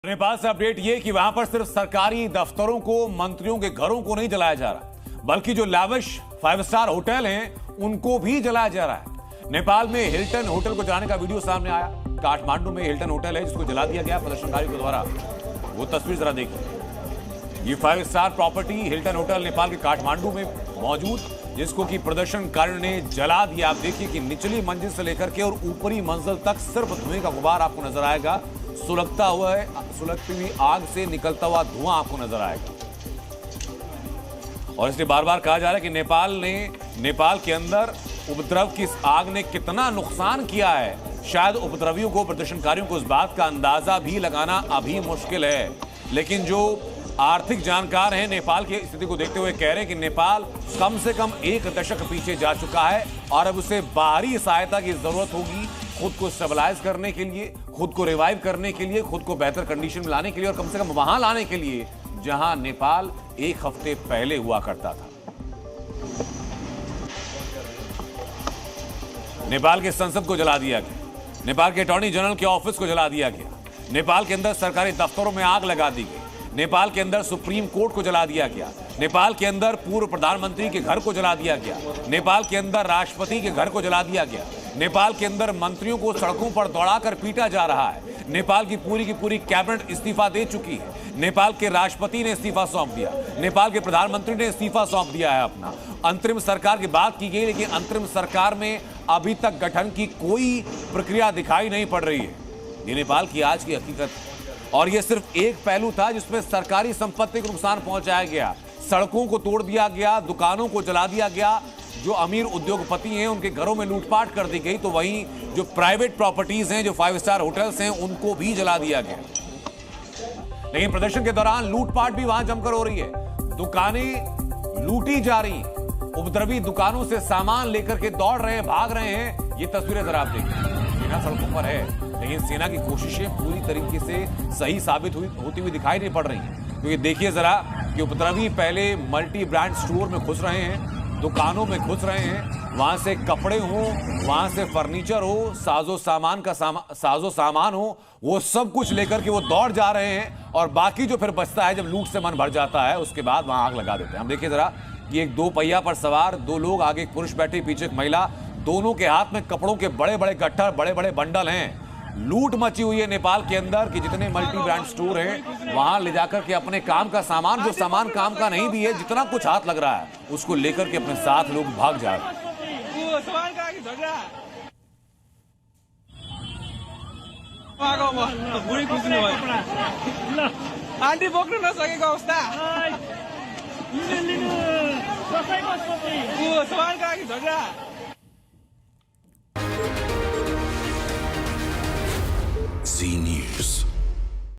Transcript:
नेपाल से अपडेट ये कि वहां पर सिर्फ सरकारी दफ्तरों को, मंत्रियों के घरों को नहीं जलाया जा रहा, बल्कि जो लाविश 5 स्टार होटल हैं उनको भी जलाया जा रहा है। नेपाल में हिल्टन होटल को जलाने का वीडियो सामने आया। काठमांडू में हिल्टन होटल है जिसको जला दिया गया प्रदर्शनकारियों के द्वारा। वो तस्वीर जरा देखिए। ये 5 star property Hilton hotel Nepal के काठमांडू में मौजूद, जिसको कि प्रदर्शनकारियों ने जला दिया। आप देखिए कि निचली मंजिल से लेकर के और ऊपरी मंजिल तक सिर्फ धुएं का गुबार आपको नजर आएगा। सुलगती हुई आग से निकलता हुआ धुआं आपको नजर आएगा। और इसलिए बार बार कहा जा रहा है कि नेपाल के अंदर उपद्रव की इस आग ने कितना नुकसान किया है, शायद उपद्रवियों को, प्रदर्शनकारियों को इस बात का अंदाजा भी लगाना अभी मुश्किल है। लेकिन जो आर्थिक जानकार हैं नेपाल की स्थिति को देखते हुए कह रहे हैं कि नेपाल कम से कम 1 दशक पीछे जा चुका है और अब उसे बाहरी सहायता की जरूरत होगी, खुद को स्टेबलाइज करने के लिए, खुद को रिवाइव करने के लिए, खुद को बेहतर कंडीशन में लाने के लिए और कम से कम वहां लाने के लिए जहां नेपाल 1 हफ्ते पहले हुआ करता था। नेपाल के संसद को जला दिया गया, नेपाल के अटॉर्नी जनरल के ऑफिस को जला दिया गया, नेपाल के अंदर सरकारी दफ्तरों में आग लगा दी गई, नेपाल के अंदर सुप्रीम कोर्ट को जला दिया गया, नेपाल के अंदर पूर्व प्रधानमंत्री के घर को जला दिया गया, नेपाल के अंदर राष्ट्रपति के घर को जला दिया गया, नेपाल के अंदर मंत्रियों को सड़कों पर दौड़ाकर पीटा जा रहा है, नेपाल की पूरी कैबिनेट इस्तीफा दे चुकी है, नेपाल के राष्ट्रपति ने इस्तीफा सौंप दिया, नेपाल के प्रधानमंत्री ने इस्तीफा सौंप दिया है अपना। अंतरिम सरकार की बात की गई, लेकिन अंतरिम सरकार में अभी तक गठन की कोई प्रक्रिया दिखाई नहीं पड़ रही है। ये नेपाल की आज की हकीकत है। और ये सिर्फ एक पहलू था जिसमें सरकारी संपत्ति को नुकसान पहुंचाया गया, सड़कों को तोड़ दिया गया, दुकानों को जला दिया गया, जो अमीर उद्योगपति हैं उनके घरों में लूटपाट कर दी गई, तो वहीं जो प्राइवेट प्रॉपर्टीज हैं, जो 5 स्टार होटल्स हैं, उनको भी जला दिया गया। लेकिन प्रदर्शन के दौरान लूटपाट भी वहां जमकर हो रही है, दुकानें लूटी जा रही, उपद्रवी दुकानों से सामान लेकर के दौड़ रहे हैं, भाग रहे हैं। ये तस्वीरें जरा आप देखिए। सेना सड़कों पर है, लेकिन सेना की कोशिशें पूरी तरीके से सही साबित होती हुई दिखाई नहीं पड़ रही हैं, क्योंकि देखिए जरा कि उपद्रवी पहले मल्टी ब्रांड स्टोर में घुस रहे हैं, दुकानों में घुस रहे हैं, वहां से कपड़े हो, वहां से फर्नीचर हो, साजो सामान हो, वो सब कुछ लेकर के वो दौड़ जा रहे हैं। और बाकी जो फिर बचता है, जब लूट से मन भर जाता है, उसके बाद वहां आग लगा देते हैं। हम देखिए जरा कि एक 2 पहिया पर सवार 2 लोग, आगे एक पुरुष बैठे, पीछे एक महिला, दोनों के हाथ में कपड़ों के बड़े-बड़े गट्ठर, बड़े-बड़े बंडल हैं। लूट मची हुई है नेपाल के अंदर कि जितने मल्टी ब्रांड स्टोर हैं वहां ले जाकर के अपने काम का सामान, जो सामान काम का नहीं भी है, जितना कुछ हाथ लग रहा है, उसको लेकर के अपने साथ लोग भाग जा रहे हैं। आन्टी बोक्न नसकेको अवस्था, सामानको लागि झगडा। Z News.